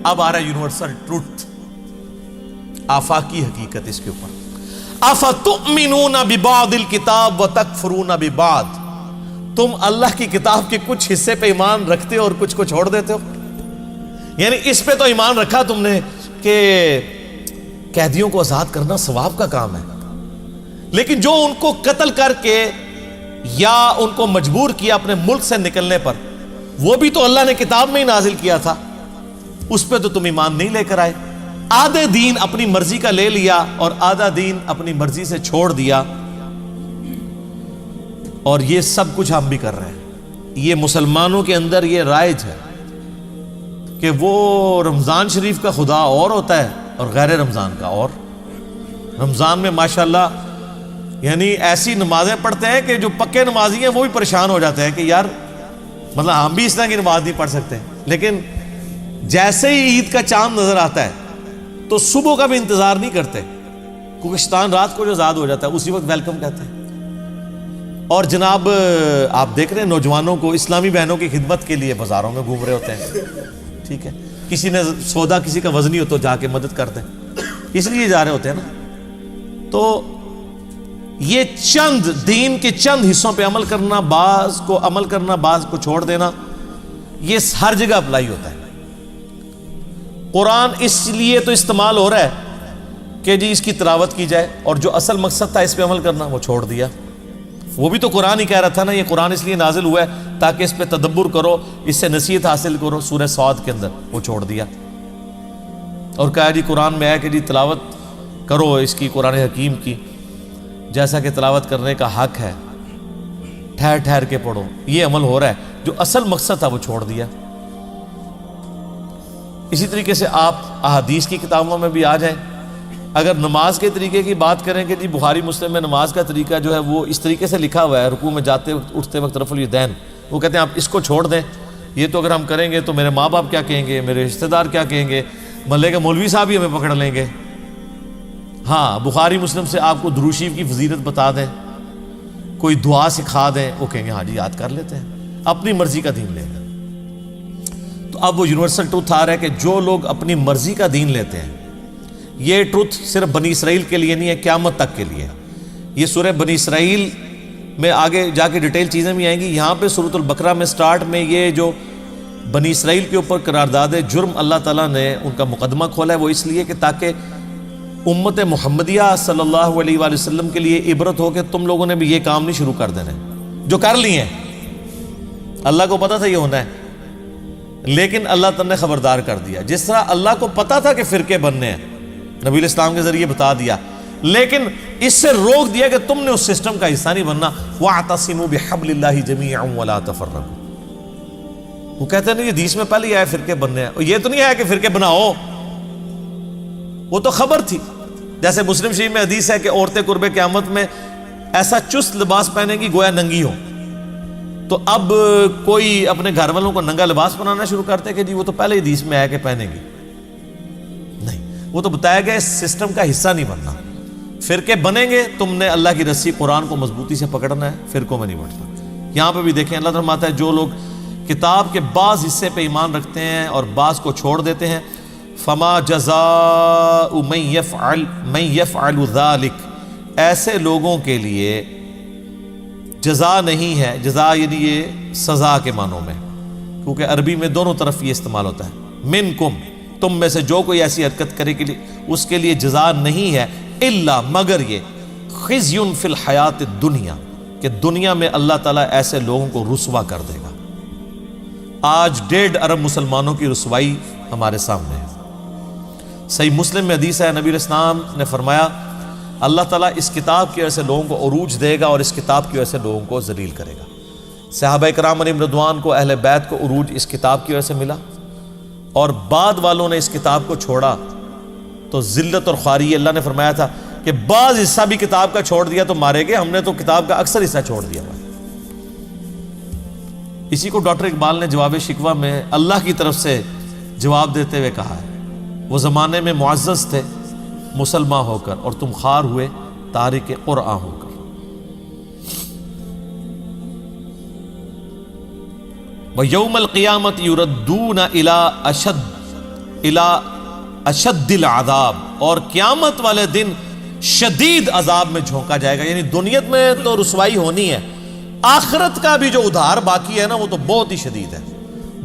اب آ رہا ہے یونیورسل ٹروتھ، آفاقی حقیقت اس کے اوپر. افتؤمنون ببعض الکتاب وتکفرون ببعض، تم اللہ کی کتاب کے کچھ حصے پہ ایمان رکھتے ہو اور کچھ کو چھوڑ دیتے ہو. یعنی اس پہ تو ایمان رکھا تم نے کہ قیدیوں کو آزاد کرنا ثواب کا کام ہے، لیکن جو ان کو قتل کر کے یا ان کو مجبور کیا اپنے ملک سے نکلنے پر، وہ بھی تو اللہ نے کتاب میں ہی نازل کیا تھا، اس پہ تو تم ایمان نہیں لے کر آئے. آدھے دین اپنی مرضی کا لے لیا اور آدھا دین اپنی مرضی سے چھوڑ دیا. اور یہ سب کچھ ہم بھی کر رہے ہیں. یہ مسلمانوں کے اندر یہ رائج ہے کہ وہ رمضان شریف کا خدا اور ہوتا ہے اور غیر رمضان کا اور. رمضان میں ماشاءاللہ یعنی ایسی نمازیں پڑھتے ہیں کہ جو پکے نمازی ہیں وہ بھی پریشان ہو جاتے ہیں کہ یار مطلب ہم بھی اس طرح کی نماز نہیں پڑھ سکتے. لیکن جیسے ہی عید کا چاند نظر آتا ہے تو صبح کا بھی انتظار نہیں کرتے، کیونکہ شیطان رات کو جو آزاد ہو جاتا ہے اسی وقت ویلکم کہتے ہیں. اور جناب آپ دیکھ رہے ہیں نوجوانوں کو اسلامی بہنوں کی خدمت کے لیے بازاروں میں گھوم رہے ہوتے ہیں. ٹھیک ہے، کسی نے سودا کسی کا وزنی ہو تو جا کے مدد کرتے ہیں، اس لیے جا رہے ہوتے ہیں نا. تو یہ چند دین کے چند حصوں پہ عمل کرنا، بعض کو عمل کرنا، بعض کو چھوڑ دینا، یہ ہر جگہ اپلائی ہوتا ہے. قرآن اس لیے تو استعمال ہو رہا ہے کہ جی اس کی تلاوت کی جائے، اور جو اصل مقصد تھا اس پہ عمل کرنا وہ چھوڑ دیا. وہ بھی تو قرآن ہی کہہ رہا تھا نا، یہ قرآن اس لیے نازل ہوا ہے تاکہ اس پہ تدبر کرو، اس سے نصیحت حاصل کرو. سورہ صاد کے اندر وہ چھوڑ دیا اور کہا جی قرآن میں ہے کہ جی تلاوت کرو اس کی، قرآن حکیم کی، جیسا کہ تلاوت کرنے کا حق ہے، ٹھہر ٹھہر کے پڑھو. یہ عمل ہو رہا ہے، جو اصل مقصد تھا وہ چھوڑ دیا. اسی طریقے سے آپ احادیث کی کتابوں میں بھی آ جائیں، اگر نماز کے طریقے کی بات کریں کہ جی بخاری مسلم میں نماز کا طریقہ جو ہے وہ اس طریقے سے لکھا ہوا ہے، رکوع میں جاتے وقت اٹھتے وقت رفع الیدین، وہ کہتے ہیں آپ اس کو چھوڑ دیں، یہ تو اگر ہم کریں گے تو میرے ماں باپ کیا کہیں گے، میرے رشتہ دار کیا کہیں گے، محلے کے مولوی صاحب ہی ہمیں پکڑ لیں گے. ہاں بخاری مسلم سے آپ کو درود شریف کی فضیلت بتا دیں، کوئی دعا سکھا دیں، وہ کہیں گے ہاں جی یاد کر لیتے ہیں، اپنی مرضی کا دین لیں گے. تو اب وہ یونیورسل ٹروتھ آ رہا ہے کہ جو لوگ اپنی مرضی کا دین لیتے ہیں، یہ ٹروتھ صرف بنی اسرائیل کے لیے نہیں ہے، قیامت تک کے لیے. یہ سورہ بنی اسرائیل میں آگے جا کے ڈیٹیل چیزیں بھی آئیں گی. یہاں پہ سورۃ البقرہ میں سٹارٹ میں یہ جو بنی اسرائیل کے اوپر قرارداد جرم اللہ تعالیٰ نے ان کا مقدمہ کھولا ہے، وہ اس لیے کہ تاکہ امت محمدیہ صلی اللہ علیہ وآلہ وسلم کے لیے عبرت ہو کہ تم لوگوں نے بھی یہ کام نہیں شروع کر دینے جو کر لیے ہیں. اللہ کو پتا تھا یہ ہونا ہے، لیکن اللہ تعالیٰ نے خبردار کر دیا. جس طرح اللہ کو پتا تھا کہ فرقے بننے ہیں، نبی الاسلام کے ذریعے بتا دیا، لیکن اس سے روک دیا کہ تم نے اس سسٹم کا حصہ نہیں بننا. وَاعْتَصِمُوا بِحَبْلِ اللَّهِ جَمِيعًا وَلَا تَفَرَّقُوا. وہ کہتے ہیں نہیں یہ حدیث میں پہلے ہی آیا فرقے بننے ہیں، اور یہ تو نہیں آیا کہ فرقے بناؤ، وہ تو خبر تھی. جیسے مسلم شریف میں حدیث ہے کہ عورتیں قرب قیامت میں ایسا چست لباس پہنے گی گویا ننگی ہو. تو اب کوئی اپنے گھر والوں کو ننگا لباس بنانا شروع کرتے کہ جی وہ تو پہلے حدیث میں آیا کہ پہنے گی. نہیں، وہ تو بتایا گیا اس سسٹم کا حصہ نہیں بننا. فرقے بنیں گے، تم نے اللہ کی رسی قرآن کو مضبوطی سے پکڑنا ہے، فرقوں میں نہیں بننا. یہاں پہ بھی دیکھیں اللہ تعالیٰ فرماتا ہے جو لوگ کتاب کے بعض حصے پہ ایمان رکھتے ہیں اور بعض کو چھوڑ دیتے ہیں، فما جزاء من يفعل ذلك، ایسے لوگوں کے لیے جزا نہیں ہے. جزا یعنی یہ سزا کے معنوں میں، کیونکہ عربی میں دونوں طرف یہ استعمال ہوتا ہے. منکم، تم میں سے جو کوئی ایسی حرکت کرے کے لیے اس کے لیے جزا نہیں ہے، الا مگر یہ خزی فی الحیات الدنیا، کہ دنیا میں اللہ تعالیٰ ایسے لوگوں کو رسوا کر دے گا. آج 1.5 ارب مسلمانوں کی رسوائی ہمارے سامنے ہے. صحیح مسلم میں حدیث ہے، نبی علیہ السلام نے فرمایا اللہ تعالیٰ اس کتاب کی وجہ سے لوگوں کو عروج دے گا اور اس کتاب کی وجہ سے لوگوں کو ذلیل کرے گا. صحابہ کرام علیہم رضوان کو، اہل بیت کو عروج اس کتاب کی وجہ سے ملا، اور بعد والوں نے اس کتاب کو چھوڑا تو ذلت اور خواری. اللہ نے فرمایا تھا کہ بعض حصہ بھی کتاب کا چھوڑ دیا تو مارے گئے، ہم نے تو کتاب کا اکثر حصہ چھوڑ دیا. اسی کو ڈاکٹر اقبال نے جواب شکوہ میں اللہ کی طرف سے جواب دیتے ہوئے کہا ہے، وہ زمانے میں معزز تھے مسلمان ہو کر، اور تم خوار ہوئے تارک قرآن ہو کر. وَيَوْمَ الْقِيَامَةِ يُرَدُّونَ إِلَىٰ أَشَدِّ الی اشد العذاب، اور قیامت والے دن شدید عذاب میں جھونکا جائے گا. یعنی دنیا میں تو رسوائی ہونی ہے، آخرت کا بھی جو ادھار باقی ہے نا وہ تو بہت ہی شدید ہے.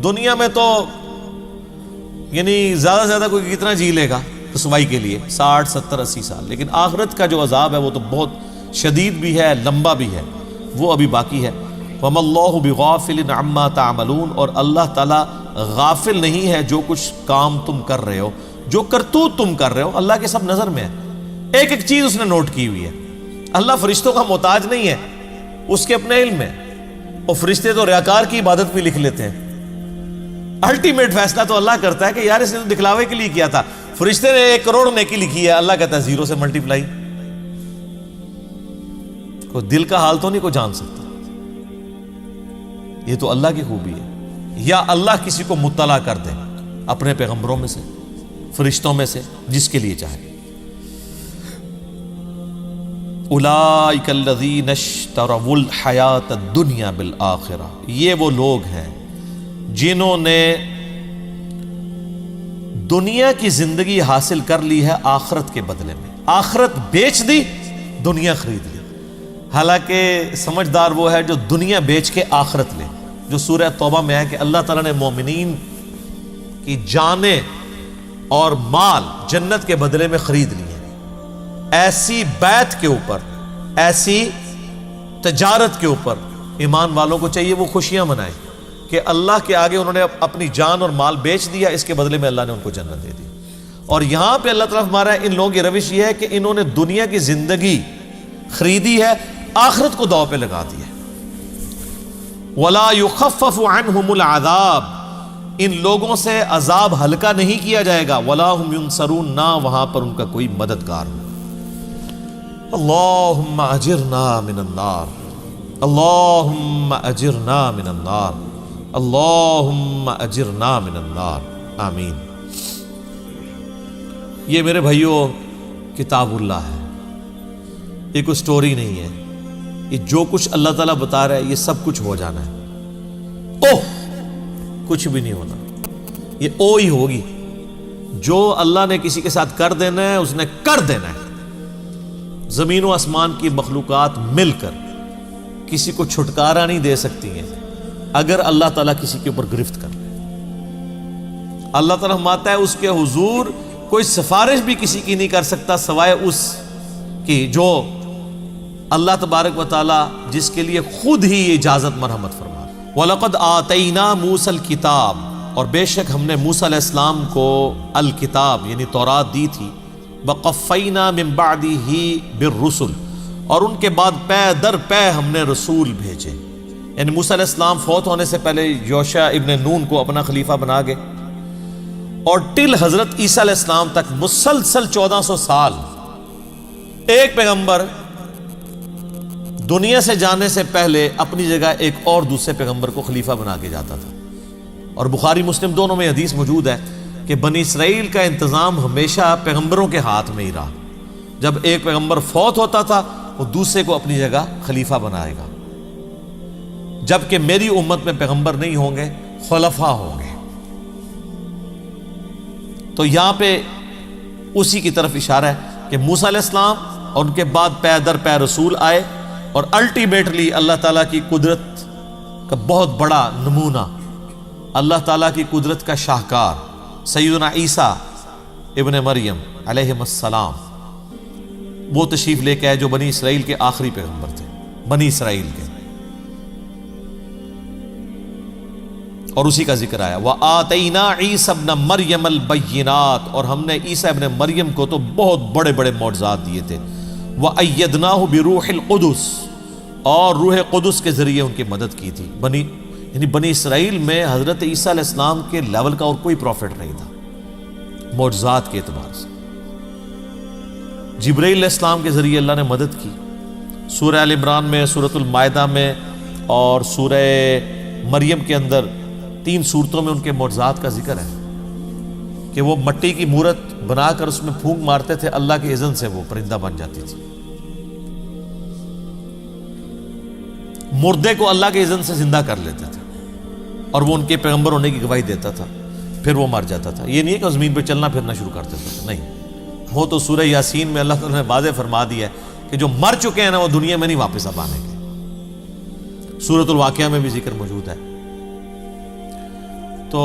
دنیا میں تو یعنی زیادہ سے زیادہ کوئی کتنا جی لے گا رسوائی کے لیے، 60 70 80 سال، لیکن آخرت کا جو عذاب ہے وہ تو بہت شدید بھی ہے، لمبا بھی ہے، وہ ابھی باقی ہے. وَمَا اللَّهُ بِغَافِلٍ عَمَّا تَعْمَلُونَ، اور اللہ تعالیٰ غافل نہیں ہے جو کچھ کام تم کر رہے ہو، جو کرتوت تم کر رہے ہو اللہ کے سب نظر میں ہے. ایک ایک چیز اس نے نوٹ کی ہوئی ہے. اللہ فرشتوں کا محتاج نہیں ہے، اس کے اپنے علم ہے. اور فرشتے تو ریاکار کی عبادت بھی لکھ لیتے ہیں. الٹیمیٹ فیصلہ تو اللہ کرتا ہے کہ یار اس نے تو دکھلاوے کے لیے کیا تھا. فرشتے نے 1 کروڑ نیکی لکھی ہے، اللہ کہتا ہے 0 سے ملٹیپلائی. کوئی دل کا حال تو نہیں کوئی جان سکتا. یہ تو اللہ کی خوبی ہے. یا اللہ کسی کو مطلع کر دے اپنے پیغمبروں میں سے، فرشتوں میں سے، جس کے لیے چاہے. اولئک الذین اشتروا الحیاۃ الدنیا بالآخرہ، یہ وہ لوگ ہیں جنہوں نے دنیا کی زندگی حاصل کر لی ہے آخرت کے بدلے میں. آخرت بیچ دی، دنیا خرید لی. حالانکہ سمجھدار وہ ہے جو دنیا بیچ کے آخرت لے. جو سورہ توبہ میں ہے کہ اللہ تعالیٰ نے مومنین کی جانیں اور مال جنت کے بدلے میں خرید لیے. ایسی بیعت کے اوپر، ایسی تجارت کے اوپر ایمان والوں کو چاہیے وہ خوشیاں منائیں کہ اللہ کے آگے انہوں نے اپنی جان اور مال بیچ دیا، اس کے بدلے میں اللہ نے ان کو جنت دے دی. اور یہاں پہ اللہ تعالیٰ ہمارا ان لوگوں کی روش یہ ہے کہ انہوں نے دنیا کی زندگی خریدی ہے، آخرت کو داؤ پہ لگا دی ہے. وَلَا يُخَفَّفُ عَنْهُمُ الْعَذَابُ، ان لوگوں سے عذاب ہلکا نہیں کیا جائے گا. وَلَا هُمْ يُنصَرُونَ، نہ وہاں پر ان کا کوئی مددگار ہو. اللہم اجرنا من النار، اللہم اجرنا من النار، اللہم اجرنا من النار، آمین. یہ میرے بھائیوں کتاب اللہ ہے، یہ کوئی سٹوری نہیں ہے. یہ جو کچھ اللہ تعالیٰ بتا رہا ہے یہ سب کچھ ہو جانا ہے. کچھ بھی نہیں ہونا، یہ ہی ہوگی. جو اللہ نے کسی کے ساتھ کر دینا ہے اس نے کر دینا ہے. زمین و آسمان کی مخلوقات مل کر کسی کو چھٹکارا نہیں دے سکتی ہیں اگر اللہ تعالیٰ کسی کے اوپر گرفت کر لے. اللہ تعالیٰ فرماتا ہے اس کے حضور کوئی سفارش بھی کسی کی نہیں کر سکتا سوائے اس کی جو اللہ تبارک و تعالیٰ جس کے لیے خود ہی اجازت مرحمت فرما. وَلَقَدْ آتَيْنَا مُوسَى الْكِتَابَ، اور بے شک ہم نے موسیٰ علیہ السلام کو الکتاب یعنی تورات دی تھی. وَقَفَّيْنَا مِن بَعْدِهِ بِالرُّسُلِ، اور ان کے بعد پے در پے ہم نے رسول بھیجے. یعنی موسیٰ علیہ السلام فوت ہونے سے پہلے یوشع ابن نون کو اپنا خلیفہ بنا گئے، اور ٹل حضرت عیسیٰ علیہ السلام تک مسلسل 1400 سال ایک پیغمبر دنیا سے جانے سے پہلے اپنی جگہ ایک اور دوسرے پیغمبر کو خلیفہ بنا کے جاتا تھا. اور بخاری مسلم دونوں میں حدیث موجود ہے کہ بنی اسرائیل کا انتظام ہمیشہ پیغمبروں کے ہاتھ میں ہی رہا. جب ایک پیغمبر فوت ہوتا تھا وہ دوسرے کو اپنی جگہ خلیفہ بنائے گا. جبکہ میری امت میں پیغمبر نہیں ہوں گے، خلفاء ہوں گے. تو یہاں پہ اسی کی طرف اشارہ ہے کہ موسیٰ علیہ السلام اور ان کے بعد پے در پے رسول آئے، اور الٹیمیٹلی اللہ تعالیٰ کی قدرت کا بہت بڑا نمونہ، اللہ تعالیٰ کی قدرت کا شاہکار سیدنا عیسیٰ ابن مریم علیہ السلام وہ تشریف لے کے آئے جو بنی اسرائیل کے آخری پیغمبر تھے، بنی اسرائیل کے. اور اسی کا ذکر آیا وَآتَيْنَا عِيسَى ابْنَ مَرْيَمَ الْبَيِّنَاتِ، اور ہم نے عیسیٰ ابن مریم کو تو بہت بڑے بڑے معجزات دیے تھے. وَأَيَّدْنَاهُ بِرُوحِ الْقُدُسِ، اور روح قدس کے ذریعے ان کی مدد کی تھی. یعنی بنی اسرائیل میں حضرت عیسیٰ علیہ السلام کے لیول کا اور کوئی پروفٹ نہیں تھا معجزات کے اعتبار سے. جبرائیل علیہ السلام کے ذریعے اللہ نے مدد کی. سورہ آل عمران میں، سورۃ المائدہ میں اور سورہ مریم کے اندر 3 صورتوں میں ان کے معجزات کا ذکر ہے کہ وہ مٹی کی مورت بنا کر اس میں پھونک مارتے تھے، اللہ کی اذن سے وہ پرندہ بن جاتی تھی. مردے کو اللہ کے اذن سے زندہ کر لیتے تھے اور وہ ان کے پیغمبر ہونے کی گواہی دیتا تھا. پھر وہ مر جاتا تھا. یہ نہیں ہے کہ زمین پہ چلنا پھرنا شروع کر دیتا تھا, نہیں. وہ تو سورہ یاسین میں اللہ تعالیٰ نے واضح فرما دیا ہے کہ جو مر چکے ہیں نا وہ دنیا میں نہیں واپس اب آنے گے. سورۃ الواقعہ میں بھی ذکر موجود ہے. تو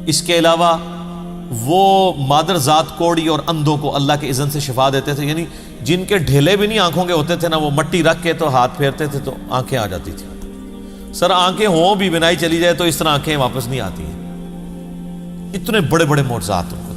اس کے علاوہ وہ مادر ذات کوڑی اور اندھوں کو اللہ کے اذن سے شفا دیتے تھے, یعنی جن کے ڈھیلے بھی نہیں آنکھوں کے ہوتے تھے نا, وہ مٹی رکھ کے تو ہاتھ پھیرتے تھے تو آنکھیں آ جاتی تھی. سر آنکھیں ہوں بھی بنائی چلی جائے تو اس طرح آنکھیں واپس نہیں آتی ہیں. اتنے بڑے بڑے معجزات ہوں.